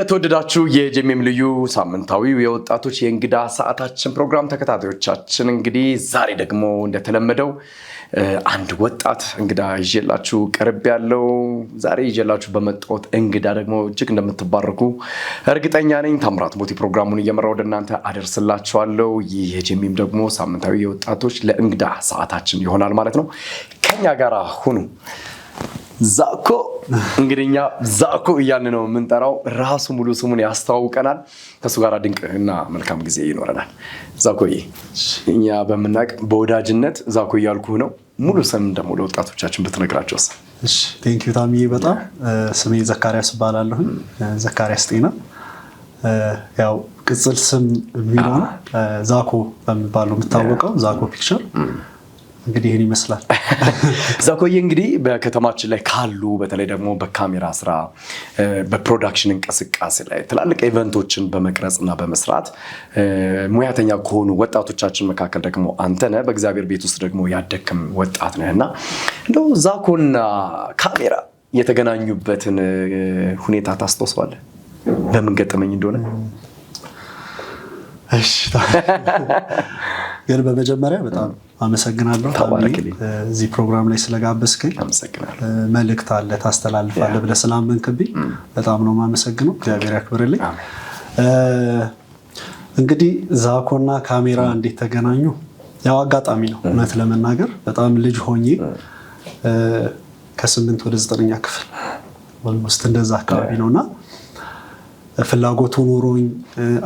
የተወደዳችሁ የጄኤምኤም ልዩ ሳምንታዊው የወጣቶች የእንግዳ ሰዓታችን ፕሮግራም ተከታታዮቻችን እንግዲህ ዛሬ ደግሞ እንደተለመደው አንድ ወጣት እንግዳ ይዤላችሁ ቀርብ ያለው ዛሬ ይዤላችሁ በመጣሁት እንግዳ ደግሞ እጅግ እንደምትባረኩ እርግጠኛ ነኝ። ታምራት ሞቲ ፕሮግራሙን እየመራው ወደ እናንተ አደርስላችኋለሁ። ይህ የጄኤምኤም ደግሞ ሳምንታዊ የወጣቶች ለእንግዳ ሰዓታችን ይሆናል ማለት ነው። ከኛ ጋር ሁኑ። ዛኮ እንግዲኛ ዛኮ እያልን ነው የምንጠራው። ራሱ ሙሉ ስሙን ያስተዋውቀናል። ከሱ ጋር ድንቅና መልካም ጊዜ ይኖረናል። ዛኮዬ እኛ በመናቅ በወዳጅነት ዛኮ እያልኩህ ነው። ሙሉ ስም ደግሞ ለወጣቶቻችን ብትነግራቸውስ? እሺ ቴንክ ዩ ታሚዬ። በጣም ስሜ ዘካሪያስ እባላለሁ። ዘካሪያስ ጤና ያው ቅጽል ስም የሚለው ዛኮ በሚባለው የምታወቀው ዛኮ ፒክቸር እንግዲህ ይሄን ይመስላል። ዛኮዬ እንግዲህ በከተማችን ላይ ካሉ በተለይ ደግሞ በካሜራ ስራ በፕሮዳክሽን እንቅስቃሴ ላይ ትላልቅ ኢቨንቶችን በመቅረጽና በመስራት ሙያተኛ ከሆኑ ወጣቶቻችን መካከል ደግሞ አንተ ነህ። በእግዚአብሔር ቤት ውስጥ ደግሞ ያደግክም ወጣት ነህና እንደው ዛኮና ካሜራ የተገናኙበትን ሁኔታ ታስታውሰዋለህ? በምን ገጠመኝ እንደሆነ? እሺ ግን በመጀመሪያ በጣም አመሰግናለሁ እዚህ ፕሮግራም ላይ ስለጋበዝከኝ። አመሰግናለሁ። መልእክት አለ ታስተላልፋለህ ብለህ ስላመንክብኝ በጣም ነው የማመሰግነው። እግዚአብሔር ያክብርልኝ። እንግዲህ ዛኮና ካሜራ እንዴት ተገናኙ? ያው አጋጣሚ ነው። እውነት ለመናገር በጣም ልጅ ሆኜ ከ8 ወደ 9ኛ ክፍል ኦልሞስት እንደዛ አካባቢ ነውና ፍላጎቱ ኖሮኝ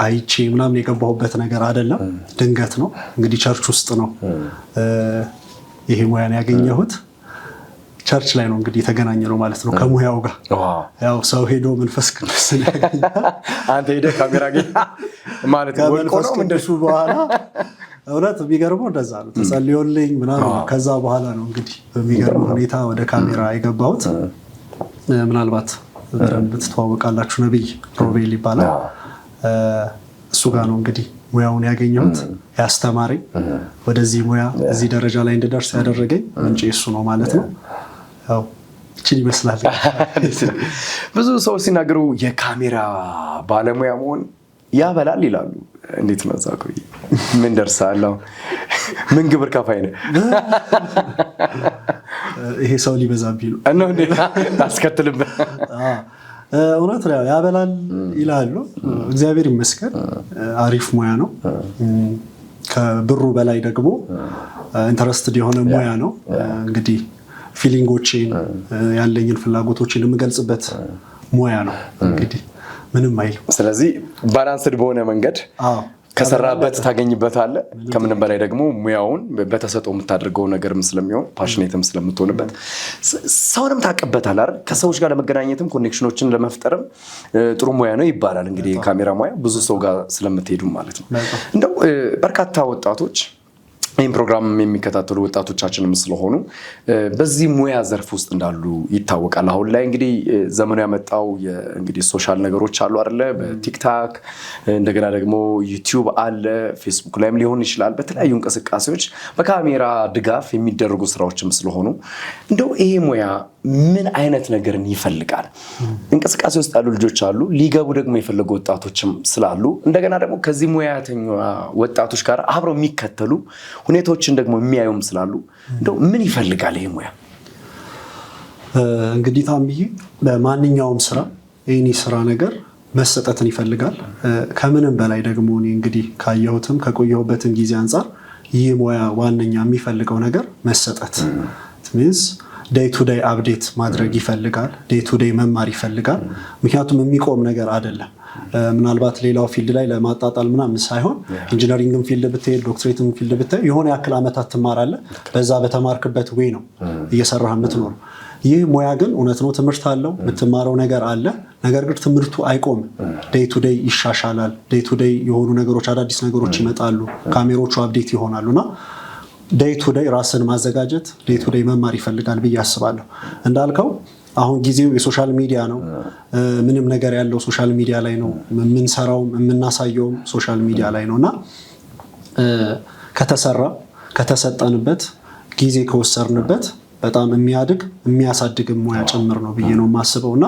አይቼ ምናምን የገባሁበት ነገር አይደለም። ድንገት ነው እንግዲህ ቸርች ውስጥ ነው ይሄ ሙያን ያገኘሁት። ቸርች ላይ ነው እንግዲህ የተገናኘ ነው ማለት ነው ከሙያው ጋር። ያው ሰው ሄዶ መንፈስ ቅዱስ ያገኛል። አንተ ሄደህ ካሜራ ግን ማለት መንፈስ ቅዱስ በኋላ እውነት የሚገርመው እንደዛ ነው። ተጸልዮልኝ ምናምን ከዛ በኋላ ነው እንግዲህ በሚገርም ሁኔታ ወደ ካሜራ የገባሁት። ምናልባት በደንብ ትተዋወቃላችሁ፣ ነብይ ሮቤል ይባላል። እሱ ጋር ነው እንግዲህ ሙያውን ያገኘሁት። ያስተማረኝ ወደዚህ ሙያ እዚህ ደረጃ ላይ እንድደርስ ያደረገኝ ምንጭ እሱ ነው ማለት ነው። ያው እቺን ይመስላል። ብዙ ሰው ሲናገሩ የካሜራ ባለሙያ መሆን ያበላል ይላሉ። እንዴት ነው ዛኮዬ? ምን ደርሳለሁ? ምን ግብር ከፋይ ነህ? ይሄ ሰው ሊበዛብኝ ነው እና እንዴ ታስከትልብህ? እውነት ነው ያበላል ይላሉ። እግዚአብሔር ይመስገን አሪፍ ሙያ ነው። ከብሩ በላይ ደግሞ ኢንተረስትድ የሆነ ሙያ ነው። እንግዲህ ፊሊንጎችን ያለኝን ፍላጎቶችን የምገልጽበት ሙያ ነው። እንግዲህ ምንም አይልም። ስለዚህ ባላንስድ በሆነ መንገድ ከሰራበት ታገኝበታለህ። ከምንም በላይ ደግሞ ሙያውን በተሰጠው የምታደርገው ነገርም ስለሚሆን ፓሽኔትም ስለምትሆንበት ሰውንም ታቀበታል አይደል? ከሰዎች ጋር ለመገናኘትም ኮኔክሽኖችን ለመፍጠርም ጥሩ ሙያ ነው ይባላል። እንግዲህ የካሜራ ሙያ ብዙ ሰው ጋር ስለምትሄዱ ማለት ነው። እንደው በርካታ ወጣቶች ይህን ፕሮግራም የሚከታተሉ ወጣቶቻችንም ስለሆኑ በዚህ ሙያ ዘርፍ ውስጥ እንዳሉ ይታወቃል። አሁን ላይ እንግዲህ ዘመኑ ያመጣው እንግዲህ ሶሻል ነገሮች አሉ አይደለ? በቲክታክ እንደገና ደግሞ ዩቲዩብ አለ፣ ፌስቡክ ላይም ሊሆን ይችላል። በተለያዩ እንቅስቃሴዎች በካሜራ ድጋፍ የሚደረጉ ስራዎችም ስለሆኑ እንደው ይሄ ሙያ ምን አይነት ነገርን ይፈልጋል? እንቅስቃሴ ውስጥ ያሉ ልጆች አሉ፣ ሊገቡ ደግሞ የፈለጉ ወጣቶችም ስላሉ እንደገና ደግሞ ከዚህ ሙያተኛ ወጣቶች ጋር አብረው የሚከተሉ ሁኔታዎችን ደግሞ የሚያዩም ስላሉ እንደው ምን ይፈልጋል ይሄ ሙያ? እንግዲህ ታምዬ በማንኛውም ስራ ይሄን ስራ ነገር መሰጠትን ይፈልጋል። ከምንም በላይ ደግሞ እኔ እንግዲህ ካየሁትም ከቆየሁበትም ጊዜ አንፃር ይህ ሙያ ዋነኛ የሚፈልገው ነገር መሰጠት ሚንስ ዴይ ቱ ዴይ አፕዴት ማድረግ ይፈልጋል። ዴይ ቱ ዴይ መማር ይፈልጋል። ምክንያቱም የሚቆም ነገር አይደለም። ምናልባት ሌላው ፊልድ ላይ ለማጣጣል ምናምን ሳይሆን ኢንጂነሪንግም ፊልድ ብትሄድ ዶክትሬትም ፊልድ ብትሄድ የሆነ ያክል ዓመታት ትማራለህ። በዛ በተማርክበት ወይ ነው እየሰራህ የምትኖር። ይህ ሙያ ግን እውነት ነው ትምህርት አለው፣ የምትማረው ነገር አለ። ነገር ግን ትምህርቱ አይቆምም። ዴይ ቱ ዴይ ይሻሻላል። ዴይ ቱ ዴይ የሆኑ ነገሮች አዳዲስ ነገሮች ይመጣሉ። ካሜሮቹ አፕዴት ይሆናሉና ዴይ ቱ ዴይ ራስን ማዘጋጀት ዴይ ቱ ዴይ መማር ይፈልጋል ብዬ አስባለሁ። እንዳልከው አሁን ጊዜው የሶሻል ሚዲያ ነው። ምንም ነገር ያለው ሶሻል ሚዲያ ላይ ነው። የምንሰራውም የምናሳየውም ሶሻል ሚዲያ ላይ ነውና ከተሰራ ከተሰጠንበት ጊዜ ከወሰርንበት በጣም የሚያድግ የሚያሳድግ ሙያ ጭምር ነው ብዬ ነው የማስበውና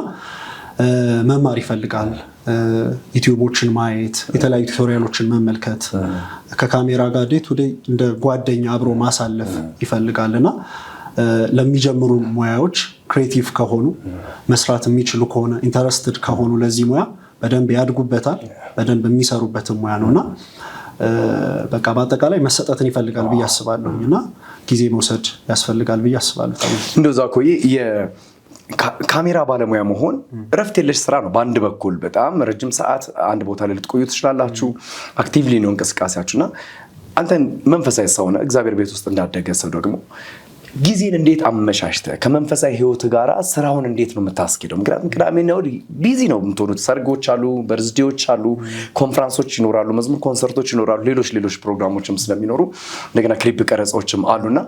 መማር ይፈልጋል። ዩቲዩቦችን ማየት፣ የተለያዩ ቱቶሪያሎችን መመልከት፣ ከካሜራ ጋር ዴይ ቱ ዴይ እንደ ጓደኛ አብሮ ማሳለፍ ይፈልጋልና ለሚጀምሩ ሙያዎች ክሬቲቭ ከሆኑ መስራት የሚችሉ ከሆነ ኢንተረስትድ ከሆኑ ለዚህ ሙያ በደንብ ያድጉበታል። በደንብ የሚሰሩበትን ሙያ ነውና በቃ በአጠቃላይ መሰጠትን ይፈልጋል ብዬ አስባለሁና ጊዜ መውሰድ ያስፈልጋል ብዬ አስባለሁ። እንደዛ እኮ ካሜራ ባለሙያ መሆን እረፍት የለሽ ስራ ነው። በአንድ በኩል በጣም ረጅም ሰዓት አንድ ቦታ ላይ ልትቆዩ ትችላላችሁ። አክቲቭሊ ነው እንቅስቃሴያችሁና አንተን መንፈሳዊ ሰው ሆነ እግዚአብሔር ቤት ውስጥ እንዳደገ ሰው ደግሞ ጊዜን እንዴት አመሻሽተህ ከመንፈሳዊ ህይወት ጋር ስራውን እንዴት ነው የምታስኬደው? ምክንያቱም ቅዳሜና እሑድ ቢዚ ነው የምትሆኑት። ሰርጎች አሉ፣ በርዝዴዎች አሉ፣ ኮንፈረንሶች ይኖራሉ፣ መዝሙር ኮንሰርቶች ይኖራሉ፣ ሌሎች ፕሮግራሞችም ስለሚኖሩ እንደገና ክሊፕ ቀረጾችም አሉና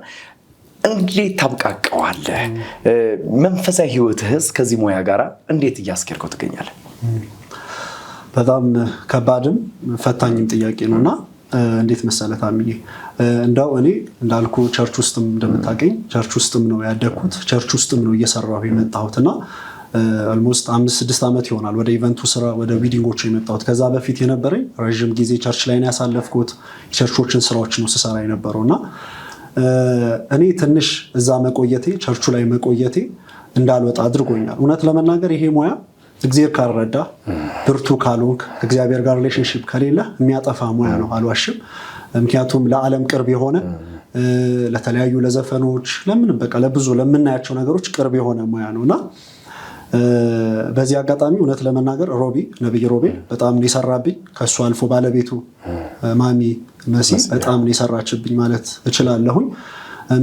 እንዴት ታብቃቀዋለህ? መንፈሳዊ ህይወትህስ ከዚህ ሙያ ጋር እንዴት እያስኬድከው ትገኛለህ? በጣም ከባድም ፈታኝም ጥያቄ ነውና እንዴት መሰለህ ታምዬ፣ እንዳው እኔ እንዳልኩ ቸርች ውስጥም እንደምታገኝ ቸርች ውስጥም ነው ያደግኩት፣ ቸርች ውስጥም ነው እየሰራሁ የመጣሁትና ኦልሞስት 5-6 ዓመት ይሆናል ወደ ኢቨንቱ ስራ ወደ ዊዲንጎቹ የመጣሁት። ከዛ በፊት የነበረኝ ረዥም ጊዜ ቸርች ላይ ነው ያሳለፍኩት። የቸርቾችን ስራዎች ነው ስሰራ የነበረውና እኔ ትንሽ እዛ መቆየቴ ቸርቹ ላይ መቆየቴ እንዳልወጣ አድርጎኛል። እውነት ለመናገር ይሄ ሙያ እግዚአብሔር ካልረዳ ብርቱ ካልሆንክ እግዚአብሔር ጋር ሪሌሽንሺፕ ከሌለ የሚያጠፋ ሙያ ነው፣ አልዋሽም። ምክንያቱም ለዓለም ቅርብ የሆነ ለተለያዩ ለዘፈኖች ለምንም በቃ ለብዙ ለምናያቸው ነገሮች ቅርብ የሆነ ሙያ ነውና በዚህ አጋጣሚ እውነት ለመናገር ነብይ ሮቤ በጣም ነው የሰራብኝ። ከሱ አልፎ ባለቤቱ ማሚ መሲ በጣም ነው የሰራችብኝ ማለት እችላለሁኝ።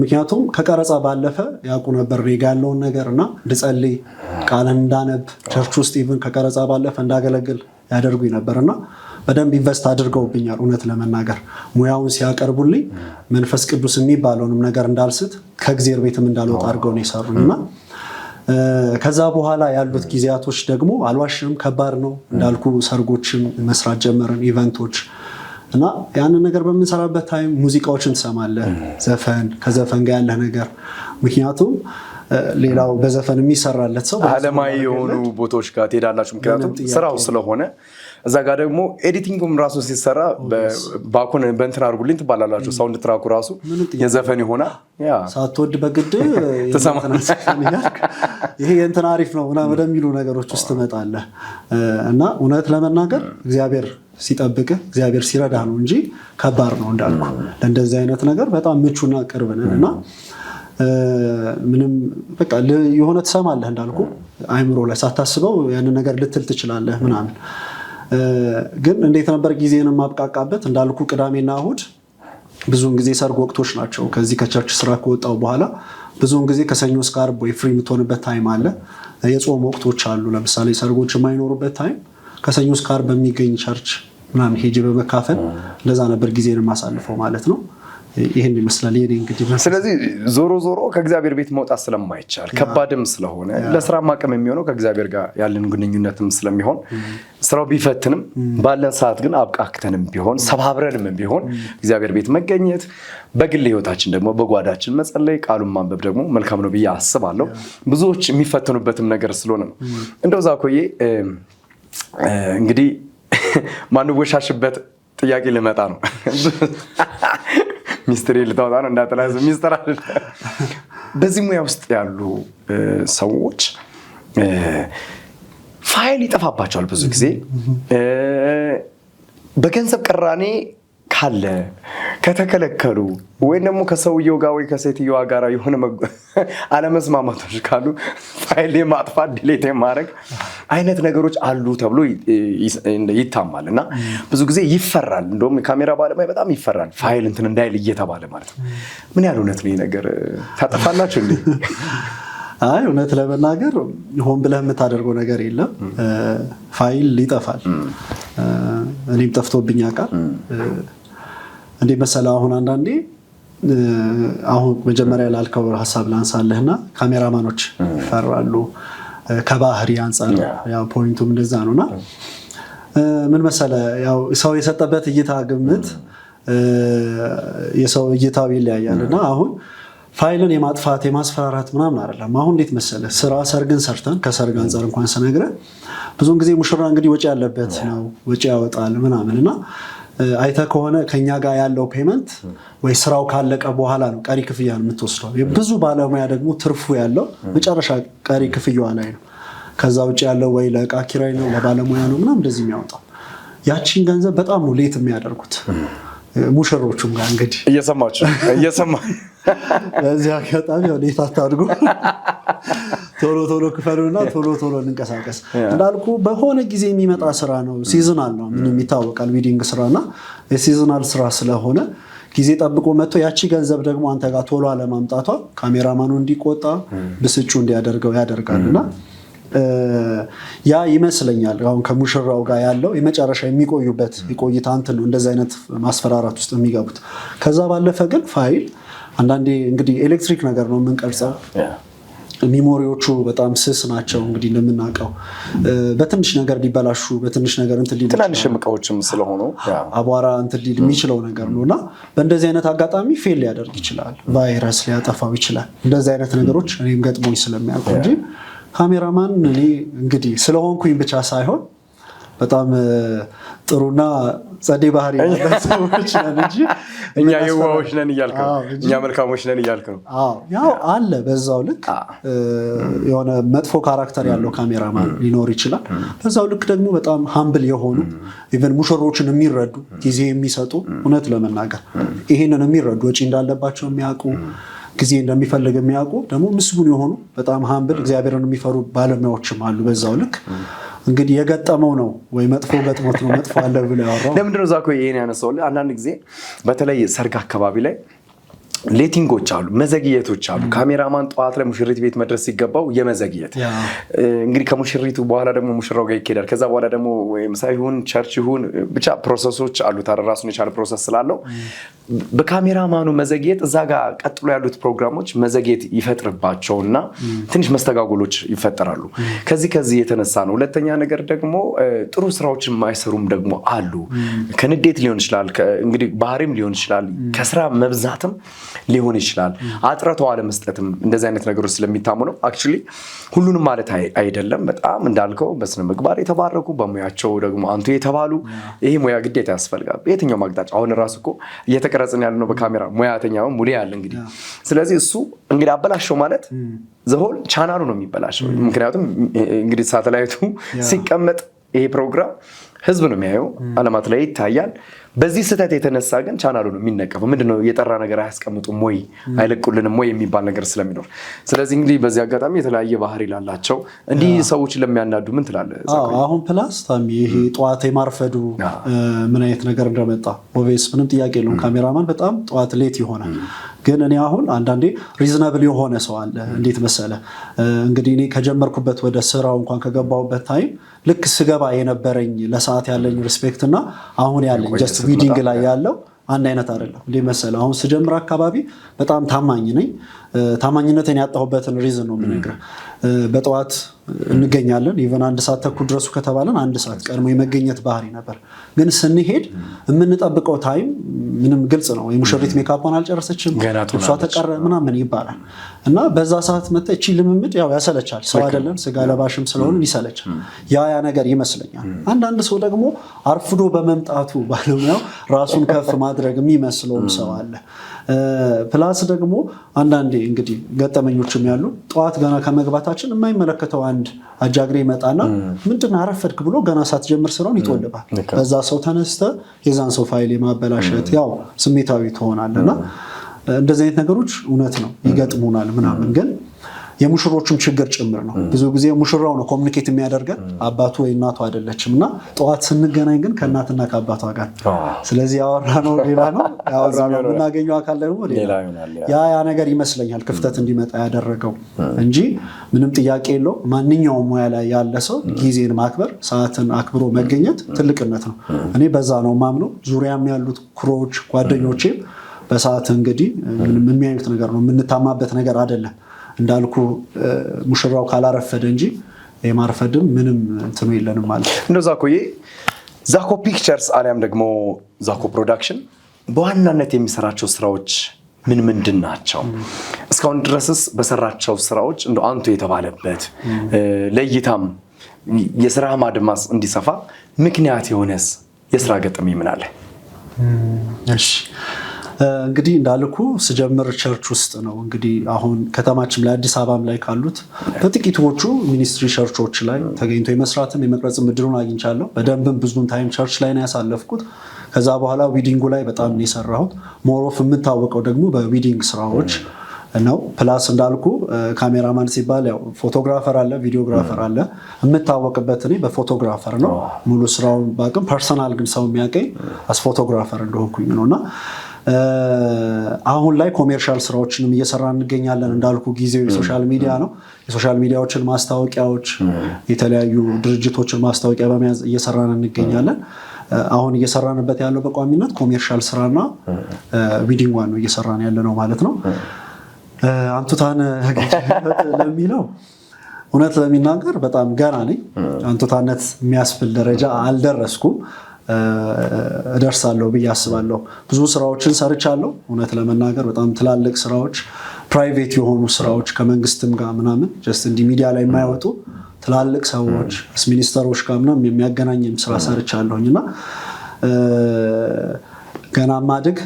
ምክንያቱም ከቀረጻ ባለፈ ያውቁ ነበር ሬጋ ያለውን ነገርና እንድጸልይ ቃልን እንዳነብ ቸርች ውስጥ ኢቭን ከቀረጻ ባለፈ እንዳገለግል ያደርጉኝ ነበርና በደንብ ኢንቨስት አድርገውብኛል። እውነት ለመናገር ሙያውን ሲያቀርቡልኝ መንፈስ ቅዱስ የሚባለውንም ነገር እንዳልስት ከእግዚአብሔር ቤትም እንዳልወጣ አድርገው ነው የሰሩኝና ከዛ በኋላ ያሉት ጊዜያቶች ደግሞ አልዋሽም ከባድ ነው። እንዳልኩ ሰርጎችን መስራት ጀመርን፣ ኢቨንቶች እና ያንን ነገር በምንሰራበት ታይም ሙዚቃዎችን ትሰማለህ፣ ዘፈን ከዘፈን ጋር ያለ ነገር። ምክንያቱም ሌላው በዘፈን የሚሰራለት ሰው ዓለማዊ የሆኑ ቦታዎች ጋር ትሄዳላችሁ፣ ምክንያቱም ስራው ስለሆነ። እዛ ጋር ደግሞ ኤዲቲንጉም ራሱ ሲሰራ ባኩን በእንትን አድርጉልኝ ትባላላችሁ። ሳውንድ ትራኩ ራሱ የዘፈን ይሆናል። ሳትወድ በግድ ይሄ የእንትን አሪፍ ነው ምናምን ወደሚሉ ነገሮች ውስጥ ትመጣለህ እና እውነት ለመናገር እግዚአብሔር ሲጠብቅህ እግዚአብሔር ሲረዳ ነው እንጂ ከባድ ነው እንዳልኩ። ለእንደዚህ አይነት ነገር በጣም ምቹና ቅርብ ነን እና ምንም በቃ የሆነ ትሰማለህ እንዳልኩ አይምሮ ላይ ሳታስበው ያንን ነገር ልትል ትችላለህ ምናምን። ግን እንዴት ነበር ጊዜን ማብቃቃበት? እንዳልኩ ቅዳሜና እሑድ ብዙውን ጊዜ ሰርግ ወቅቶች ናቸው። ከዚህ ከቸርች ስራ ከወጣው በኋላ ብዙውን ጊዜ ከሰኞ እስከ ዓርብ ወይ ፍሪ የምትሆንበት ታይም አለ። የጾም ወቅቶች አሉ። ለምሳሌ ሰርጎች የማይኖሩበት ታይም ከሰኞ እስከ ዓርብ በሚገኝ ቸርች ምናምን ሄጄ በመካፈል እንደዛ ነበር ጊዜን ማሳልፈው ማለት ነው። ይሄን ይመስላል የኔ እንግዲህ። ስለዚህ ዞሮ ከእግዚአብሔር ቤት መውጣት ስለማይቻል ከባድም ስለሆነ ለስራ ማቀም የሚሆነው ከእግዚአብሔር ጋር ያለን ግንኙነትም ስለሚሆን ስራው ቢፈትንም ባለን ሰዓት ግን አብቃክተንም ቢሆን ሰባብረንም ቢሆን እግዚአብሔር ቤት መገኘት፣ በግል ህይወታችን ደግሞ በጓዳችን መጸለይ፣ ቃሉን ማንበብ ደግሞ መልካም ነው ብዬ አስባለሁ። ብዙዎች የሚፈተኑበትም ነገር ስለሆነ ነው። እንደዛ ኮዬ እንግዲህ ማንወሻሽበት ጥያቄ ልመጣ ነው። ሚስጥር ልታወጣ ነው እንዳትላዝ ሚስጥር አለ። በዚህ ሙያ ውስጥ ያሉ ሰዎች ፋይል ይጠፋባቸዋል ብዙ ጊዜ። በገንዘብ ቅራኔ ካለ ከተከለከሉ ወይም ደግሞ ከሰውየው ጋር ወይ ከሴትዮዋ ጋር የሆነ አለመስማማቶች ካሉ ፋይል የማጥፋት ዲሌት የማድረግ አይነት ነገሮች አሉ ተብሎ ይታማል እና ብዙ ጊዜ ይፈራል። እንደውም የካሜራ ባለሙያ በጣም ይፈራል ፋይል እንትን እንዳይል እየተባለ ማለት ነው። ምን ያህል እውነት ነው ይሄ ነገር? ታጠፋላችሁ እንዴ? አይ እውነት ለመናገር ሆን ብለህ የምታደርገው ነገር የለም። ፋይል ይጠፋል። እኔም ጠፍቶብኝ ያውቃል። እንዴ መሰለህ አሁን አንዳንዴ አሁን መጀመሪያ ላልከው ሐሳብ ላንሳለህና ካሜራማኖች ይፈራሉ ከባህሪ አንፃር። ያው ፖይንቱም እንደዛ ነውና ምን መሰለህ ያው ሰው የሰጠበት እይታ ግምት የሰው እይታው ይለያያልና አሁን ፋይልን የማጥፋት የማስፈራራት ምናምን አይደለም። አሁን እንዴት መሰለህ ስራ ሰርግን ሰርተን ከሰርግ አንፃር እንኳን ስነግርህ ብዙውን ጊዜ ሙሽራ እንግዲህ ወጪ ያለበት ነው፣ ወጪ ያወጣል ምናምንና አይተ ከሆነ ከኛ ጋር ያለው ፔመንት ወይ ስራው ካለቀ በኋላ ነው ቀሪ ክፍያን የምትወስደው። ብዙ ባለሙያ ደግሞ ትርፉ ያለው መጨረሻ ቀሪ ክፍያዋ ላይ ነው። ከዛ ውጭ ያለው ወይ ለእቃ ኪራይ ነው ለባለሙያ ነው ምናምን እንደዚህ የሚያወጣው። ያቺን ገንዘብ በጣም ነው ሌት የሚያደርጉት ሙሽሮቹም ጋር እንግዲህ እየሰማችሁ ለዚህ አጋጣሚ ያው ሌት አታድርጉ፣ ቶሎ ክፈሉና ቶሎ እንንቀሳቀስ። እንዳልኩ በሆነ ጊዜ የሚመጣ ስራ ነው፣ ሲዝናል ነው፣ ምንም ይታወቃል። ዊዲንግ ስራና የሲዝናል ስራ ስለሆነ ጊዜ ጠብቆ መጥቶ ያቺ ገንዘብ ደግሞ አንተ ጋር ቶሎ አለማምጣቷ ካሜራማኑ እንዲቆጣ ብስጩ እንዲያደርገው ያደርጋልና ያ ይመስለኛል አሁን ከሙሽራው ጋር ያለው የመጨረሻ የሚቆዩበት የቆይታ እንትን ነው እንደዚህ አይነት ማስፈራራት ውስጥ የሚገቡት። ከዛ ባለፈ ግን ፋይል አንዳንዴ እንግዲህ ኤሌክትሪክ ነገር ነው የምንቀርጸው። ሚሞሪዎቹ በጣም ስስ ናቸው እንግዲህ እንደምናውቀው በትንሽ ነገር ሊበላሹ በትንሽ ነገር እንትን ሊል ትናንሽ እቃዎችም ስለሆኑ አቧራ እንትን ሊል የሚችለው ነገር ነውና በእንደዚህ አይነት አጋጣሚ ፌል ሊያደርግ ይችላል፣ ቫይረስ ሊያጠፋው ይችላል። እንደዚህ አይነት ነገሮች እኔም ገጥሞኝ ስለሚያውቁ እንጂ ካሜራማን እኔ እንግዲህ ስለሆንኩኝ ብቻ ሳይሆን በጣም ጥሩና ጸዴ ባህሪ ያላቸው ሰዎች ነን እንጂ እኛ የዋሆች ነን እያልክ ነው፣ እኛ መልካሞች ነን እያልክ ነው። ያው አለ በዛው ልክ የሆነ መጥፎ ካራክተር ያለው ካሜራማን ሊኖር ይችላል። በዛው ልክ ደግሞ በጣም ሃምብል የሆኑ ኢቨን ሙሽሮችን የሚረዱ ጊዜ የሚሰጡ እውነት ለመናገር ይሄንን የሚረዱ ወጪ እንዳለባቸው የሚያውቁ ጊዜ እንደሚፈልግ የሚያውቁ ደግሞ ምስጉን የሆኑ በጣም ሃምብል እግዚአብሔርን የሚፈሩ ባለሙያዎችም አሉ። በዛው ልክ እንግዲህ የገጠመው ነው ወይ መጥፎ ገጥሞት ነው መጥፎ አለ ብሎ ያወራው። ለምንድነው ዛኮ ይሄን ያነሳው? አንዳንድ ጊዜ በተለይ ሰርግ አካባቢ ላይ ሌቲንጎች አሉ፣ መዘግየቶች አሉ። ካሜራማን ጠዋት ላይ ሙሽሪት ቤት መድረስ ሲገባው የመዘግየት እንግዲህ ከሙሽሪቱ በኋላ ደግሞ ሙሽራው ጋር ይኬዳል። ከዛ በኋላ ደግሞ ምሳ ይሁን ቸርች ይሁን ብቻ ፕሮሰሶች አሉት፣ ራሱን የቻለ ፕሮሰስ ስላለው በካሜራማኑ መዘግየት እዛ ጋር ቀጥሎ ያሉት ፕሮግራሞች መዘግየት ይፈጥርባቸውና ትንሽ መስተጋጎሎች ይፈጠራሉ። ከዚህ የተነሳ ነው። ሁለተኛ ነገር ደግሞ ጥሩ ስራዎችን የማይሰሩም ደግሞ አሉ። ከንዴት ሊሆን ይችላል፣ እንግዲህ ባህሪም ሊሆን ይችላል፣ ከስራ መብዛትም ሊሆን ይችላል፣ አጥረተው አለመስጠትም እንደዚህ አይነት ነገሮች ስለሚታሙ ነው። አክቹሊ ሁሉንም ማለት አይደለም። በጣም እንዳልከው በስነ ምግባር የተባረኩ በሙያቸው ደግሞ አንቱ የተባሉ ይሄ ሙያ ግዴታ ያስፈልጋል በየትኛው ማግጣጫ። አሁን ራሱ እኮ እየተቀረጽን ያለ ነው በካሜራ ሙያተኛው ሙሉ ያለ እንግዲህ። ስለዚህ እሱ እንግዲህ አበላሸው ማለት ዘሆል ቻናሉ ነው የሚበላሸው። ምክንያቱም እንግዲህ ሳተላይቱ ሲቀመጥ ይሄ ፕሮግራም ህዝብ ነው የሚያየው፣ ዓለማት ላይ ይታያል። በዚህ ስህተት የተነሳ ግን ቻናሉ ነው የሚነቀፈው። ምንድነው የጠራ ነገር አያስቀምጡም ወይ አይለቁልንም ወይ የሚባል ነገር ስለሚኖር፣ ስለዚህ እንግዲህ በዚህ አጋጣሚ የተለያየ ባህሪ ላላቸው እንዲህ ሰዎች ለሚያናዱ ምን ትላለህ? አሁን ፕላስ ታሚ ይሄ ጠዋት የማርፈዱ ምን አይነት ነገር እንደመጣ ኦቬስ ምንም ጥያቄ የለውም። ካሜራማን በጣም ጠዋት ሌት ይሆናል። ግን እኔ አሁን አንዳንዴ ሪዝናብል የሆነ ሰው አለ። እንዴት መሰለ እንግዲህ እኔ ከጀመርኩበት ወደ ስራው እንኳን ከገባሁበት ታይም ልክ ስገባ የነበረኝ ለሰዓት ያለኝ ሪስፔክት እና አሁን ያለኝ ጀስት ዊዲንግ ላይ ያለው አንድ አይነት አይደለም። እንዴ መሰለ አሁን ስጀምር አካባቢ በጣም ታማኝ ነኝ። ታማኝነቴን ያጣሁበትን ሪዝን ነው የምነግርህ። በጠዋት እንገኛለን። ኢቨን 1 ሰዓት ተኩል ድረሱ ከተባለን 1 ሰዓት ቀድሞ የመገኘት ባህሪ ነበር። ግን ስንሄድ የምንጠብቀው ታይም ምንም ግልጽ ነው። የሙሽሪት ሜካፕን አልጨረሰችም፣ እሷ ተቀረ ምናምን ይባላል እና በዛ ሰዓት መጣ። እቺ ልምምድ ያው ያሰለቻል። ሰው አይደለም ስጋ ለባሽም ስለሆነ ይሰለቻል። ያ ነገር ይመስለኛል። አንዳንድ ሰው ደግሞ አርፍዶ በመምጣቱ ባለሙያው ራሱን ከፍ ማድረግ የሚመስለውም ሰው አለ። ፕላስ ደግሞ አንዳንዴ እንግዲህ ገጠመኞችም ያሉ ጠዋት ገና ከመግባታችን የማይመለከተው አንድ አጃግሬ ይመጣና ምንድነው አረፈድክ ብሎ ገና ሳትጀምር ስራውን ይጦልባል። በዛ ሰው ተነስተ የዛን ሰው ፋይል የማበላሸት ያው ስሜታዊ ትሆናለና እንደዚህ አይነት ነገሮች እውነት ነው ይገጥሙናል ምናምን። ግን የሙሽሮቹም ችግር ጭምር ነው። ብዙ ጊዜ ሙሽራው ነው ኮሚኒኬት የሚያደርገን አባቱ ወይ እናቱ አይደለችም እና ጠዋት ስንገናኝ ግን ከእናትና ከአባቷ ጋር ስለዚህ ያወራነው ሌላ ነው፣ ያወራነው የምናገኘው አካል ደግሞ ሌላ። ያ ነገር ይመስለኛል ክፍተት እንዲመጣ ያደረገው እንጂ ምንም ጥያቄ የለው። ማንኛውም ሙያ ላይ ያለ ሰው ጊዜን ማክበር፣ ሰዓትን አክብሮ መገኘት ትልቅነት ነው። እኔ በዛ ነው ማምነው። ዙሪያም ያሉት ክሮች ጓደኞቼም በሰዓት እንግዲህ የሚያዩት ነገር ነው፣ የምንታማበት ነገር አይደለም። እንዳልኩ ሙሽራው ካላረፈደ እንጂ የማርፈድም ምንም እንትኑ የለንም ማለት ነው። እንደዛ ኮዬ ዛኮ ፒክቸርስ አሊያም ደግሞ ዛኮ ፕሮዳክሽን በዋናነት የሚሰራቸው ስራዎች ምንድን ናቸው? እስካሁን ድረስስ በሰራቸው ስራዎች እንደው አንቱ የተባለበት ለእይታም የስራ ማድማስ እንዲሰፋ ምክንያት የሆነስ የስራ ገጠመኝ ምን አለ? እሺ እንግዲህ እንዳልኩ ስጀምር ቸርች ውስጥ ነው። እንግዲህ አሁን ከተማችን ላይ አዲስ አበባም ላይ ካሉት በጥቂቶቹ ሚኒስትሪ ቸርቾች ላይ ተገኝቶ የመስራትም የመቅረጽም እድሉን አግኝቻለሁ። በደንብም ብዙን ታይም ቸርች ላይ ነው ያሳለፍኩት። ከዛ በኋላ ዊዲንጉ ላይ በጣም ነው የሰራሁት። ሞሮፍ የምታወቀው ደግሞ በዊዲንግ ስራዎች ነው። ፕላስ እንዳልኩ ካሜራማን ሲባል ያው ፎቶግራፈር አለ፣ ቪዲዮግራፈር አለ። የምታወቅበት እኔ በፎቶግራፈር ነው። ሙሉ ስራውን ባቅም ፐርሰናል ግን ሰው የሚያቀኝ አስ ፎቶግራፈር እንደሆንኩኝ ነውና አሁን ላይ ኮሜርሻል ስራዎችንም እየሰራ እንገኛለን። እንዳልኩ ጊዜው የሶሻል ሚዲያ ነው። የሶሻል ሚዲያዎችን ማስታወቂያዎች፣ የተለያዩ ድርጅቶችን ማስታወቂያ በመያዝ እየሰራን እንገኛለን። አሁን እየሰራንበት ያለው በቋሚነት ኮሜርሻል ስራና ዊዲንግ ዋን ነው እየሰራን ያለ ነው ማለት ነው። አንቱታን ለሚለው እውነት ለሚናገር በጣም ገና ነኝ። አንቱታነት የሚያስብል ደረጃ አልደረስኩም። እደርሳለሁ ብዬ አስባለሁ። ብዙ ስራዎችን ሰርቻለሁ። እውነት ለመናገር በጣም ትላልቅ ስራዎች፣ ፕራይቬት የሆኑ ስራዎች ከመንግስትም ጋር ምናምን ጀስት እንዲህ ሚዲያ ላይ የማይወጡ ትላልቅ ሰዎች ሚኒስተሮች ጋር ምናምን የሚያገናኝም ስራ ሰርቻለሁኝ እና ገና ማድግ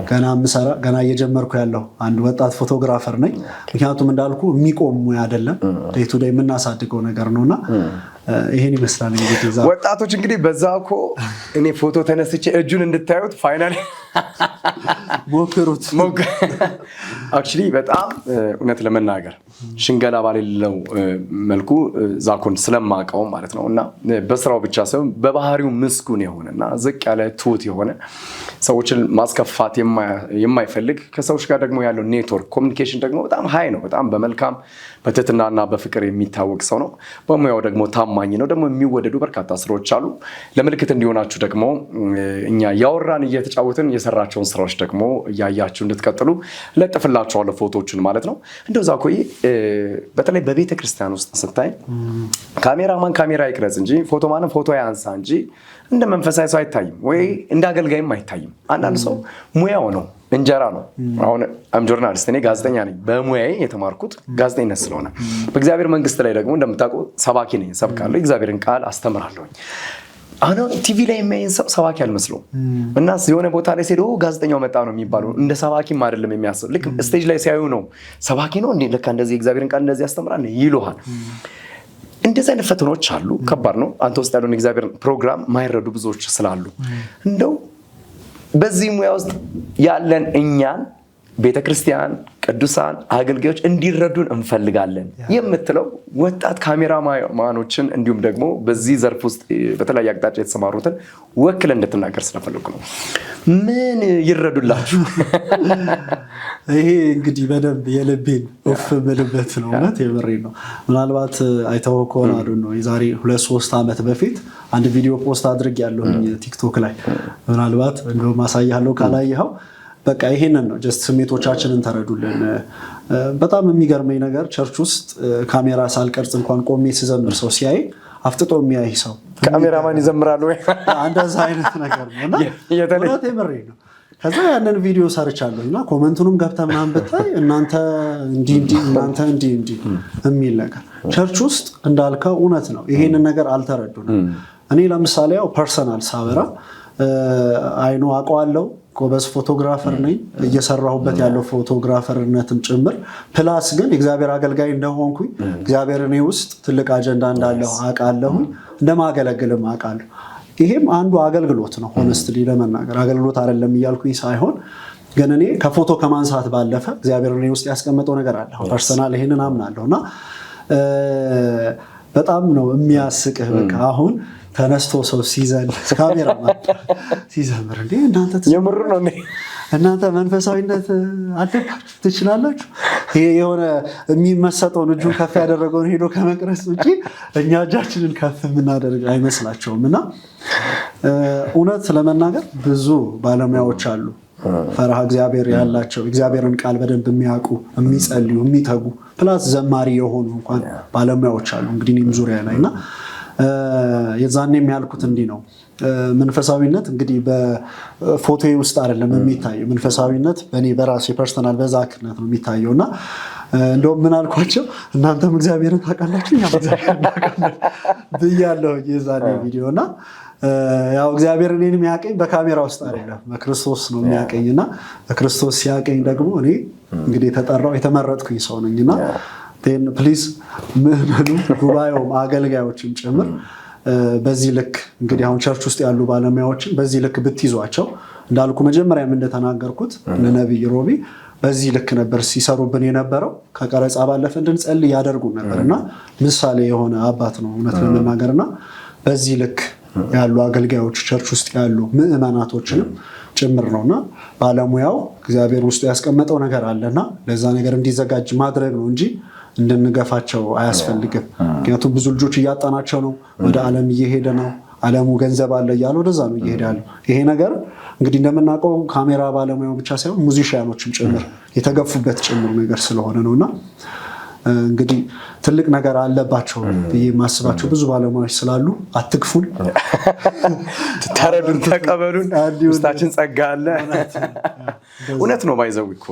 ገና ምሰራ ገና እየጀመርኩ ያለው አንድ ወጣት ፎቶግራፈር ነኝ። ምክንያቱም እንዳልኩ የሚቆም ሙያ አይደለም፣ ዴይ ቱ ዴይ የምናሳድገው ነገር ነውና ይሄን ይመስላል። እንግዲህ ወጣቶች እንግዲህ በዛ እኮ እኔ ፎቶ ተነስቼ እጁን እንድታዩት ፋይናል ሞክሩት። አክቹሊ በጣም እውነት ለመናገር ሽንገላ ባሌለው መልኩ ዛኮን ስለማውቀው ማለት ነው እና በስራው ብቻ ሳይሆን በባህሪው ምስጉን የሆነና ዝቅ ያለ ትሁት የሆነ ሰዎችን ማስከፋት የማይፈልግ ከሰዎች ጋር ደግሞ ያለው ኔትወርክ ኮሚኒኬሽን ደግሞ በጣም ሃይ ነው። በጣም በመልካም በትህትናና በፍቅር የሚታወቅ ሰው ነው። በሙያው ደግሞ ታማኝ ነው። ደግሞ የሚወደዱ በርካታ ስራዎች አሉ። ለምልክት እንዲሆናችሁ ደግሞ እኛ ያወራን እየተጫወትን የሰራቸውን ስራዎች ደግሞ እያያችሁ እንድትቀጥሉ ለጥፍላችኋለሁ ፎቶዎችን ማለት ነው። እንደዛ ኮይ በተለይ በቤተ ክርስቲያን ውስጥ ስታይ ካሜራማን ካሜራ ይቅረጽ እንጂ ፎቶማን ፎቶ ያንሳ እንጂ እንደ መንፈሳዊ ሰው አይታይም ወይ እንደ አገልጋይም አይታይም። አንዳንድ ሰው ሙያው ነው እንጀራ ነው። አሁን አም ጆርናሊስት እኔ ጋዜጠኛ ነኝ። በሙያዬ የተማርኩት ጋዜጠኝነት ስለሆነ በእግዚአብሔር መንግስት ላይ ደግሞ እንደምታውቀው ሰባኪ ነኝ። ሰብካለሁ፣ እግዚአብሔርን ቃል አስተምራለሁ። አሁን ቲቪ ላይ የሚያየን ሰው ሰባኪ አልመስለውም እና የሆነ ቦታ ላይ ሲሄዱ ጋዜጠኛው መጣ ነው የሚባለው። እንደ ሰባኪም አይደለም የሚያስብ። ልክ ስቴጅ ላይ ሲያዩ ነው ሰባኪ ነው እንዴ ለካ እንደዚህ እግዚአብሔርን ቃል እንደዚህ ያስተምራል ይሉሃል። እንደዚህ አይነት ፈተናዎች አሉ። ከባድ ነው። አንተ ውስጥ ያለውን እግዚአብሔር ፕሮግራም ማይረዱ ብዙዎች ስላሉ እንደው በዚህ ሙያ ውስጥ ያለን እኛን ቤተክርስቲያን ቅዱሳን አገልጋዮች እንዲረዱን እንፈልጋለን የምትለው ወጣት ካሜራማኖችን እንዲሁም ደግሞ በዚህ ዘርፍ ውስጥ በተለያየ አቅጣጫ የተሰማሩትን ወክለ እንድትናገር ስለፈለኩ ነው። ምን ይረዱላችሁ? ይሄ እንግዲህ በደንብ የልቤን ኦፍ ምልበት ነው። እውነት የምሬን ነው። ምናልባት አይተው ከሆነ አሉ ነው የዛሬ 2-3 ዓመት በፊት አንድ ቪዲዮ ፖስት አድርጌያለሁ ቲክቶክ ላይ። ምናልባት እንደው ማሳያለሁ ካላየኸው በቃ ይሄንን ነው። ጀስት ስሜቶቻችንን ተረዱልን። በጣም የሚገርመኝ ነገር ቸርች ውስጥ ካሜራ ሳልቀርጽ እንኳን ቆሜ ስዘምር ሰው ሲያይ አፍጥጦ የሚያይ ሰው ካሜራማን ይዘምራል ወይ እንደዛ አይነት ነገር ነውና እውነት የምሬን ነው። ከዛ ያንን ቪዲዮ ሰርቻለሁ እና ኮመንቱንም ገብተህ ምናምን ብታይ እናንተ እንዲህ እናንተ እንዲህ የሚል ነገር ቸርች ውስጥ እንዳልከው እውነት ነው። ይሄንን ነገር አልተረዱንም። እኔ ለምሳሌ ያው ፐርሰናል ሳበራ አይኑ አውቀዋለሁ። ጎበዝ ፎቶግራፈር ነኝ። እየሰራሁበት ያለው ፎቶግራፈርነትም ጭምር ፕላስ ግን እግዚአብሔር አገልጋይ እንደሆንኩኝ እግዚአብሔር እኔ ውስጥ ትልቅ አጀንዳ እንዳለው አውቃለሁ። እንደማገለግልም አውቃለሁ። ይሄም አንዱ አገልግሎት ነው። ሆነስትሊ ለመናገር አገልግሎት አይደለም እያልኩኝ ሳይሆን ግን እኔ ከፎቶ ከማንሳት ባለፈ እግዚአብሔር እኔ ውስጥ ያስቀመጠው ነገር አለ። ፐርሰናል ይሄንን አምናለሁና በጣም ነው የሚያስቅህ። በቃ አሁን ተነስቶ ሰው ሲዘል ካሜራ ሲዘምር እንዴ እናንተ መንፈሳዊነት አለባችሁ ትችላላችሁ። ይሄ የሆነ የሚመሰጠውን እጁን ከፍ ያደረገውን ሄዶ ከመቅረጽ ውጪ እኛ እጃችንን ከፍ የምናደርግ አይመስላቸውም። እና እውነት ለመናገር ብዙ ባለሙያዎች አሉ ፈርሃ እግዚአብሔር ያላቸው እግዚአብሔርን ቃል በደንብ የሚያውቁ የሚጸልዩ የሚተጉ ፕላስ ዘማሪ የሆኑ እንኳን ባለሙያዎች አሉ እንግዲህ እኔም ዙሪያ ላይ እና የዛኔ የሚያልኩት እንዲህ ነው። መንፈሳዊነት እንግዲህ በፎቶ ውስጥ አይደለም የሚታየው። መንፈሳዊነት በእኔ በራሴ ፐርሰናል በዛክነት ነው የሚታየው እና እንደውም ምን አልኳቸው እናንተም እግዚአብሔርን ታውቃላችሁ እኛም እግዚአብሔርን እናውቃለን ብያለሁ የዛኔ ቪዲዮ እና ያው እግዚአብሔር እኔን የሚያቀኝ በካሜራ ውስጥ አይደለም በክርስቶስ ነው የሚያቀኝና በክርስቶስ ሲያቀኝ ደግሞ እኔ እንግዲህ የተጠራው የተመረጥኩኝ ሰው ነኝና ፕሊዝ ምዕመኑ ጉባኤውም አገልጋዮችም ጭምር በዚህ ልክ እንግዲህ አሁን ቸርች ውስጥ ያሉ ባለሙያዎችን በዚህ ልክ ብትይዟቸው እንዳልኩ መጀመሪያም እንደተናገርኩት ለነብይ ሮቢ በዚህ ልክ ነበር ሲሰሩብን የነበረው ከቀረጻ ባለፈ እንድንጸልይ ያደርጉን ነበርና ምሳሌ የሆነ አባት ነው እውነት ለመናገርና በዚህ ልክ ያሉ አገልጋዮች ቸርች ውስጥ ያሉ ምዕመናቶችንም ጭምር ነውና ባለሙያው እግዚአብሔር ውስጥ ያስቀመጠው ነገር አለና ለዛ ነገር እንዲዘጋጅ ማድረግ ነው እንጂ እንድንገፋቸው አያስፈልግም ምክንያቱም ብዙ ልጆች እያጣናቸው ነው ወደ ዓለም እየሄደ ነው ዓለሙ ገንዘብ አለ እያለ ወደዛ ነው እየሄደ ያለው ይሄ ነገር እንግዲህ እንደምናውቀው ካሜራ ባለሙያው ብቻ ሳይሆን ሙዚሺያኖችም ጭምር የተገፉበት ጭምር ነገር ስለሆነ ነውና እንግዲህ ትልቅ ነገር አለባቸው የማስባቸው ብዙ ባለሙያዎች ስላሉ አትክፉን ተረዱን ተቀበሉን ውስጣችን ጸጋ አለ እውነት ነው ባይዘው እኮ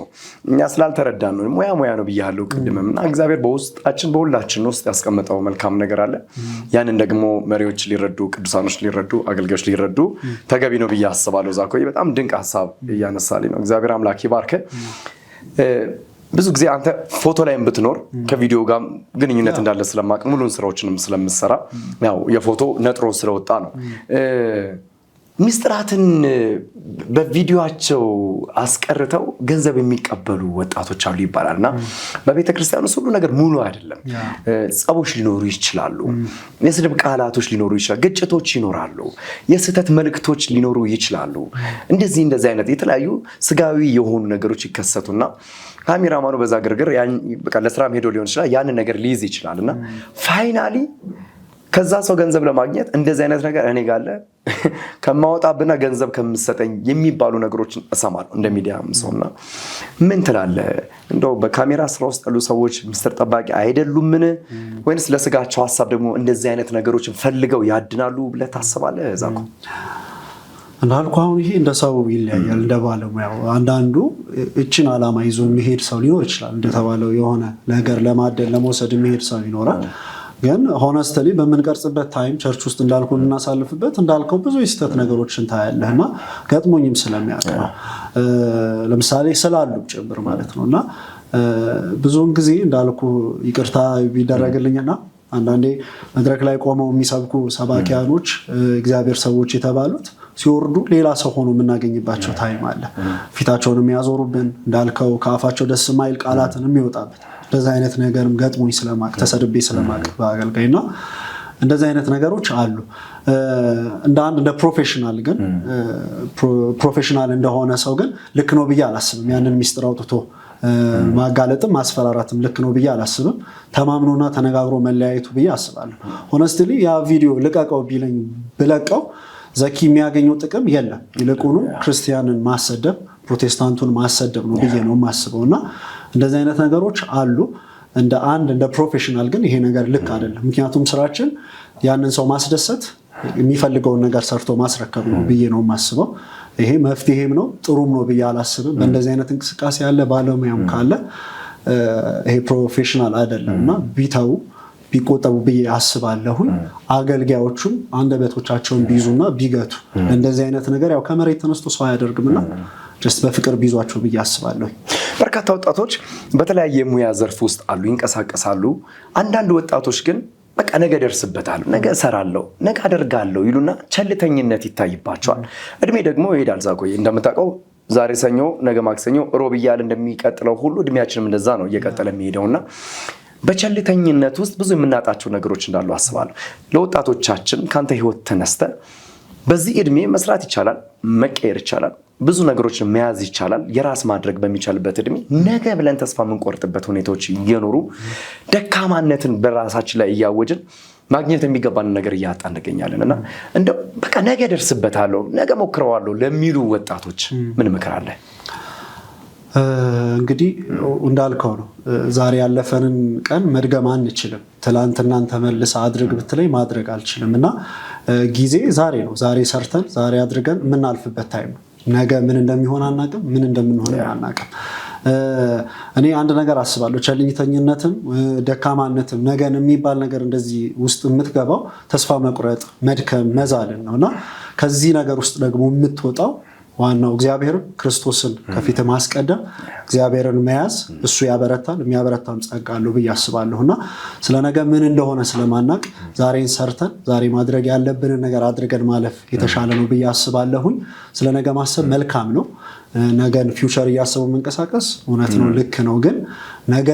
እኛ ስላልተረዳን ነው ሙያ ነው ብያለሁ ቅድምና እግዚአብሔር በውስጣችን በሁላችን ውስጥ ያስቀመጠው መልካም ነገር አለ ያንን ደግሞ መሪዎች ሊረዱ ቅዱሳኖች ሊረዱ አገልጋዮች ሊረዱ ተገቢ ነው ብዬ አስባለሁ ዛኮይ በጣም ድንቅ ሐሳብ ያነሳልኝ ነው እግዚአብሔር አምላክ ይባርክ ብዙ ጊዜ አንተ ፎቶ ላይም ብትኖር ከቪዲዮ ጋር ግንኙነት እንዳለ ስለማቅ ሙሉን ስራዎችንም ስለምሰራ ያው የፎቶ ነጥሮ ስለወጣ ነው ሚስጥራትን በቪዲዮአቸው አስቀርተው ገንዘብ የሚቀበሉ ወጣቶች አሉ ይባላልና በቤተክርስቲያኑ ሁሉ ነገር ሙሉ አይደለም ጸቦች ሊኖሩ ይችላሉ የስድብ ቃላቶች ሊኖሩ ይችላሉ ግጭቶች ይኖራሉ የስተት መልእክቶች ሊኖሩ ይችላሉ እንደዚህ አይነት የተለያዩ ስጋዊ የሆኑ ነገሮች ይከሰቱና ካሜራማኑ በዛ ግርግር በቃ ለስራም ሄዶ ሊሆን ይችላል ያንን ነገር ሊይዝ ይችላልና ፋይናሊ ከዛ ሰው ገንዘብ ለማግኘት እንደዚህ አይነት ነገር እኔ ጋር አለ ከማወጣብና ገንዘብ ከምሰጠኝ የሚባሉ ነገሮችን እሰማለሁ እንደ ሚዲያም ሰውና ምን ትላለህ እንደው በካሜራ ስራ ውስጥ ያሉ ሰዎች ሚስጥር ጠባቂ አይደሉምን ወይንስ ለስጋቸው ሐሳብ ደግሞ እንደዚህ አይነት ነገሮችን ፈልገው ያድናሉ ብለህ ታስባለህ ዛኮ እንዳልኩ አሁን ይሄ እንደ ሰው ይለያያል እንደ ባለሙያው አንዳንዱ እቺን ዓላማ ይዞ የሚሄድ ሰው ሊኖር ይችላል እንደተባለው የሆነ ነገር ለማደል ለመውሰድ የሚሄድ ሰው ይኖራል ግን ሆነስትሊ በመንቀርጽበት ታይም ቸርች ውስጥ እንዳልኩ እናሳልፍበት እንዳልከው ብዙ ይስተት ነገሮችን ታያለህና ገጥሞኝም ስለሚያውቅ ነው ለምሳሌ ስላሉ ጭምር ማለት ነውና ብዙውን ጊዜ እንዳልኩ ይቅርታ ቢደረግልኝና አንዳንዴ መድረክ ላይ ቆመው የሚሰብኩ ሰባኪያኖች እግዚአብሔር ሰዎች የተባሉት ሲወርዱ ሌላ ሰው ሆኖ የምናገኝባቸው ታይም አለ ፊታቸውን የሚያዞሩብን እንዳልከው ከአፋቸው ደስ ማይል ቃላትን የሚወጣበት እንደዛ አይነት ነገርም ገጥሞኝ ስለማቅ ተሰድቤ ስለማቅ በአገልጋይና እንደዛ አይነት ነገሮች አሉ እንደ ፕሮፌሽናል ግን ፕሮፌሽናል እንደሆነ ሰው ግን ልክ ነው ብዬ አላስብም ያንን ሚስጥር አውጥቶ ማጋለጥም ማስፈራራትም ልክ ነው ብዬ አላስብም ተማምኖና ተነጋግሮ መለያየቱ ብዬ አስባለሁ ሆነስትሊ ያ ቪዲዮ ልቀቀው ቢለኝ ብለቀው ዘኪ የሚያገኘው ጥቅም የለም ይልቁኑ ክርስቲያንን ማሰደብ ፕሮቴስታንቱን ማሰደብ ነው ብዬ ነው ማስበውና እንደዚህ አይነት ነገሮች አሉ እንደ ፕሮፌሽናል ግን ይሄ ነገር ልክ አይደለም ምክንያቱም ስራችን ያንን ሰው ማስደሰት የሚፈልገውን ነገር ሰርቶ ማስረከብ ነው ብዬ ነው ማስበው ይሄ መፍትሄም ነው ጥሩም ነው ብዬ አላስብም በእንደዚህ አይነት እንቅስቃሴ ያለ ባለሙያም ካለ ይሄ ፕሮፌሽናል አይደለምና ቢታው ቢቆጠቡ ብዬ አስባለሁኝ አገልጋዮቹም አንደበቶቻቸውን ቢይዙና ቢገቱ እንደዚህ አይነት ነገር ያው ከመሬት ተነስቶ ሰው አያደርግምና ጀስት በፍቅር ቢይዟቸው ብዬ አስባለሁ በርካታ ወጣቶች በተለያየ ሙያ ዘርፍ ውስጥ አሉ ይንቀሳቀሳሉ አንዳንድ ወጣቶች ግን በቃ ነገ ደርስበታል ነገ እሰራለሁ ነገ አደርጋለሁ ይሉና ቸልተኝነት ይታይባቸዋል እድሜ ደግሞ ይሄዳል ዛቆይ እንደምታውቀው ዛሬ ሰኞ ነገ ማክሰኞ ሮብ እያለ እንደሚቀጥለው ሁሉ እድሜያችንም እንደዛ ነው እየቀጠለ የሚሄደውና በቸልተኝነት ውስጥ ብዙ የምናጣቸው ነገሮች እንዳሉ አስባለሁ ለወጣቶቻችን ካንተ ህይወት ተነስተ በዚህ እድሜ መስራት ይቻላል መቀየር ይቻላል ብዙ ነገሮችን መያዝ ይቻላል የራስ ማድረግ በሚቻልበት እድሜ ነገ ብለን ተስፋ የምንቆርጥበት ሁኔታዎች እየኖሩ ደካማነትን በራሳችን ላይ እያወጅን ማግኘት የሚገባን ነገር እያጣ እንገኛለንና እንደው በቃ ነገ ደርስበታለሁ ነገ ሞክረዋለሁ ለሚሉ ወጣቶች ምን ምክር አለ እንግዲህ እንዳልከው ነው ዛሬ ያለፈንን ቀን መድገም አንችልም ትላንትናን ተመልሰ አድርግ ብትለይ ማድረግ አልችልምና ጊዜ ዛሬ ነው ዛሬ ሰርተን ዛሬ አድርገን የምናልፍበት ታይም ነው ነገ ምን እንደሚሆን አናውቅም ምን እንደምንሆን አናውቅም እኔ አንድ ነገር አስባለሁ። ቸልተኝነትም ደካማነትም ነገን የሚባል ነገር እንደዚህ ውስጥ የምትገባው ተስፋ መቁረጥ፣ መድከም፣ መዛልን ነውና ከዚህ ነገር ውስጥ ደግሞ የምትወጣው ዋናው እግዚአብሔርን ክርስቶስን ከፊት ማስቀደም፣ እግዚአብሔርን መያዝ፣ እሱ ያበረታል፣ የሚያበረታም ጸጋ አለው ብዬ አስባለሁና ስለ ነገ ምን እንደሆነ ስለማናቅ ዛሬን ሰርተን ዛሬ ማድረግ ያለብንን ነገር አድርገን ማለፍ የተሻለ ነው ብዬ አስባለሁኝ። ስለ ነገ ማሰብ መልካም ነው። ነገን ፊውቸር እያሰቡ መንቀሳቀስ እውነት ነው፣ ልክ ነው። ግን ነገ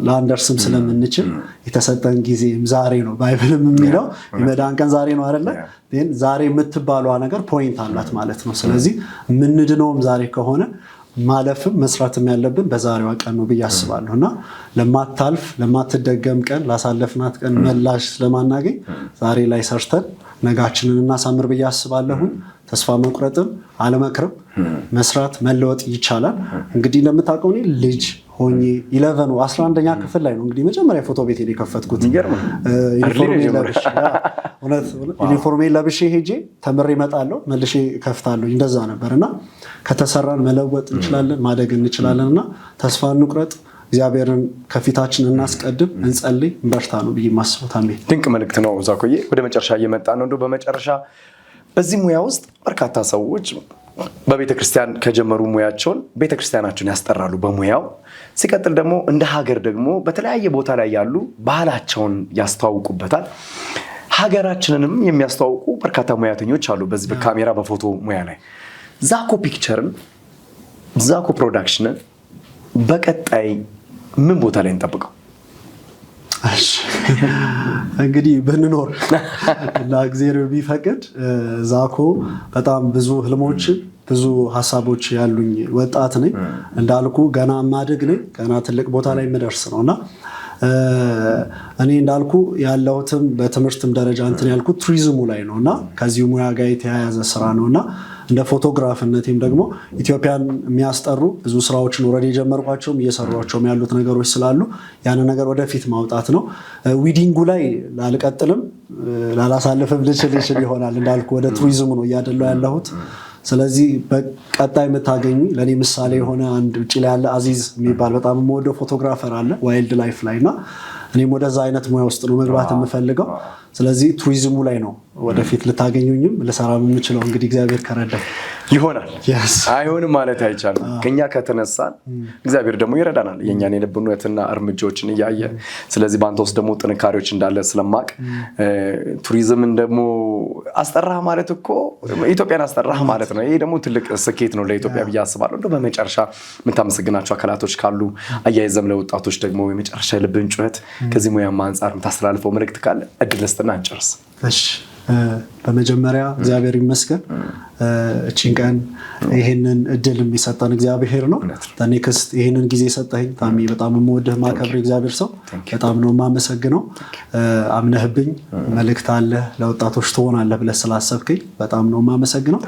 ላንደርስም ስለምንችል የተሰጠን ጊዜም ዛሬ ነው። ባይብልም የሚለው የመዳን ቀን ዛሬ ነው አይደለ? ግን ዛሬ የምትባለዋ ነገር ፖይንት አላት ማለት ነው። ስለዚህ የምንድነውም ዛሬ ከሆነ ማለፍም መስራትም ያለብን በዛሬዋ ቀን ነው ብዬ አስባለሁ እና ለማታልፍ ለማትደገም ቀን ላሳለፍናት ቀን መላሽ ስለማናገኝ ዛሬ ላይ ሰርተን ነጋችንን እናሳምር ብዬ አስባለሁ። ተስፋ መቁረጥም አለመክረም መስራት መለወጥ ይቻላል። እንግዲህ እንደምታውቀው እኔ ልጅ ሆኜ 11ኛ ክፍል ላይ ነው እንግዲህ መጀመሪያ ፎቶ ቤት የከፈትኩት። ዩኒፎርሜን ለብሼ ሄጄ ተምሬ እመጣለሁ መልሼ ከፍታለሁ። እንደዛ ነበር እና ከተሰራን መለወጥ እንችላለን፣ ማደግ እንችላለን እና ተስፋ እንቁረጥ፣ እግዚአብሔርን ከፊታችን እናስቀድም፣ እንጸልይ፣ እንበርታ ነው ብዬ ማስበው። ታሜ ድንቅ መልእክት ነው ዛኮዬ። ወደ መጨረሻ እየመጣ ነው። እንደው በመጨረሻ በዚህ ሙያ ውስጥ በርካታ ሰዎች በቤተክርስቲያን ከጀመሩ ሙያቸውን ቤተክርስቲያናቸውን ያስጠራሉ በሙያው። ሲቀጥል ደግሞ እንደ ሀገር ደግሞ በተለያየ ቦታ ላይ ያሉ ባህላቸውን ያስተዋውቁበታል። ሀገራችንንም የሚያስተዋውቁ በርካታ ሙያተኞች አሉ በዚህ በካሜራ በፎቶ ሙያ ላይ። ዛኮ ፒክቸርን ዛኮ ፕሮዳክሽንን በቀጣይ ምን ቦታ ላይ እንጠብቀው? እንግዲህ ብንኖር እና እግዚአብሔር ቢፈቅድ ዛኮ በጣም ብዙ ህልሞችን ብዙ ሀሳቦች ያሉኝ ወጣት ነኝ። እንዳልኩ ገና ማደግ ነኝ። ገና ትልቅ ቦታ ላይ የምደርስ ነውና እኔ እንዳልኩ ያለሁትም በትምህርትም ደረጃ እንትን ያልኩት ቱሪዝሙ ላይ ነውና ከዚሁ ሙያ ጋር የተያያዘ ስራ ነውና እንደ ፎቶግራፍነቴም ደግሞ ኢትዮጵያን የሚያስጠሩ ብዙ ስራዎችን ኦልሬዲ የጀመርኳቸውም እየሰሯቸውም ያሉት ነገሮች ስላሉ ያን ነገር ወደፊት ማውጣት ነው። ዊዲንጉ ላይ ላልቀጥልም ላላሳልፍም ልችል ይሆናል። እንዳልኩ ወደ ቱሪዝሙ ነው እያደለው ያለሁት። ስለዚህ በቀጣይ የምታገኙ ለእኔ ምሳሌ የሆነ አንድ ውጭ ላይ ያለ አዚዝ የሚባል በጣም የምወደው ፎቶግራፈር አለ ዋይልድ ላይፍ ላይ እና እኔም ወደዛ አይነት ሙያ ውስጥ ነው መግባት የምፈልገው። ስለዚህ ቱሪዝሙ ላይ ነው ወደፊት ልታገኙኝም ልሰራ የምችለው እንግዲህ እግዚአብሔር ከረዳ ይሆናል። አይሆንም ማለት አይቻልም። ከኛ ከተነሳን እግዚአብሔር ደግሞ ይረዳናል የኛን የልብነትና እርምጃዎችን እያየ። ስለዚህ ባንተ ውስጥ ደግሞ ጥንካሬዎች እንዳለ ስለማቅ ቱሪዝምን ደግሞ አስጠራህ ማለት እኮ ኢትዮጵያን አስጠራህ ማለት ነው። ይሄ ደግሞ ትልቅ ስኬት ነው ለኢትዮጵያ ብዬ አስባለሁ። እንደው በመጨረሻ የምታመሰግናቸው አካላቶች ካሉ አያይዘም ለወጣቶች ደግሞ የመጨረሻ የልብን ጩኸት ከዚህ ሙያማ አንጻር የምታስተላልፈው መልእክት ካለ እድል ስጥና እንጨርስ። እሺ በመጀመሪያ እግዚአብሔር ይመስገን እቺን ቀን ይሄንን እድል የሚሰጠን እግዚአብሔር ነው። ኔክስት ይሄንን ጊዜ ሰጠኸኝ ታሚ በጣም የምወድህ ማከብር እግዚአብሔር ሰው በጣም ነው የማመሰግነው። አምነህብኝ መልእክት አለ ለወጣቶች ትሆናለህ ብለህ ስላሰብከኝ በጣም ነው የማመሰግነው።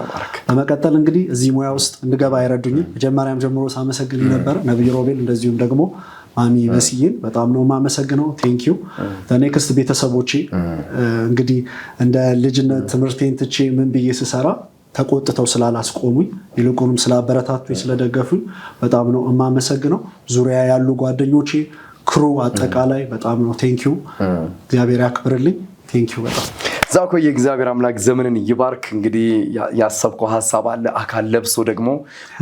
በመቀጠል እንግዲህ እዚህ ሙያ ውስጥ እንድገባ አይረዱኝም መጀመሪያም ጀምሮ ሳመሰግን ነበር ነብይ ሮቤል እንደዚሁም ደግሞ ማሚ በስዬን በጣም ነው የማመሰግነው። ቴንኪው ኔክስት ቤተሰቦቼ እንግዲህ እንደ ልጅነት ትምህርቴን ትቼ ምን ብዬ ስሰራ ተቆጥተው ስላላስቆሙኝ ይልቁንም ስላበረታቱኝ ስለደገፉኝ በጣም ነው የማመሰግነው። ዙሪያ ያሉ ጓደኞቼ ክሩ አጠቃላይ በጣም ነው ቴንኪው። እግዚአብሔር ያክብርልኝ። ቴንኪው በጣም ዛኮዬ እግዚአብሔር አምላክ ዘመንን ይባርክ። እንግዲህ ያሰብከው ሐሳብ አለ አካል ለብሶ ደግሞ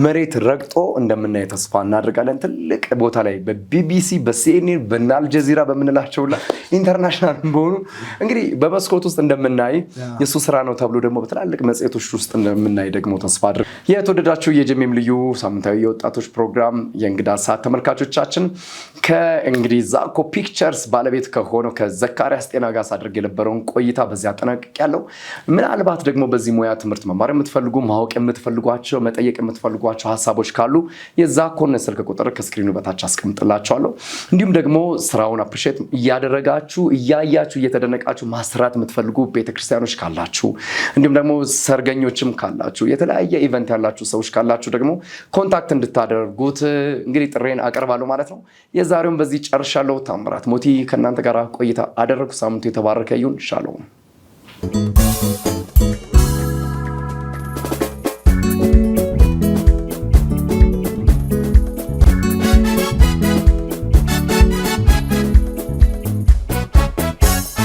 መሬት ረግጦ እንደምናይ ተስፋ እናደርጋለን። ትልቅ ቦታ ላይ በቢቢሲ በሲኤንኤን በአልጀዚራ በምንላቸው ላይ ኢንተርናሽናል በሆኑ እንግዲህ በመስኮት ውስጥ እንደምናይ የሱ ስራ ነው ተብሎ ደግሞ በትላልቅ መጽሔቶች ውስጥ እንደምናይ ደግሞ ተስፋ አድርግ። የተወደዳችሁ የጀሜም ልዩ ሳምንታዊ የወጣቶች ፕሮግራም የእንግዳ ሰዓት ተመልካቾቻችን ከእንግዲህ ዛኮ ፒክቸርስ ባለቤት ከሆነው ከዘካሪያስ ጤና ጋር አድርግ የነበረውን ቆይታ በዚያ አጠናቅቄያለሁ። ምናልባት ደግሞ በዚህ ሙያ ትምህርት መማር የምትፈልጉ ማወቅ የምትፈልጓቸው መጠየቅ የምትፈልጓቸው ሀሳቦች ካሉ የዛኮን ስልክ ቁጥር ከስክሪኑ በታች አስቀምጥላችኋለሁ። እንዲሁም ደግሞ ስራውን አፕሪሼት እያደረጋችሁ እያያችሁ እየተደነቃችሁ ማስራት የምትፈልጉ ቤተክርስቲያኖች ካላችሁ እንዲሁም ደግሞ ሰርገኞችም ካላችሁ የተለያየ ኢቨንት ያላችሁ ሰዎች ካላችሁ ደግሞ ኮንታክት እንድታደርጉት እንግዲህ ጥሬን አቀርባለሁ ማለት ነው። የዛሬውን በዚህ ጨርሻለሁ። ታምራት ሞቲ ከእናንተ ጋር ቆይታ አደረግኩ። ሳምንቱ የተባረከ ይሁን። ሻሎም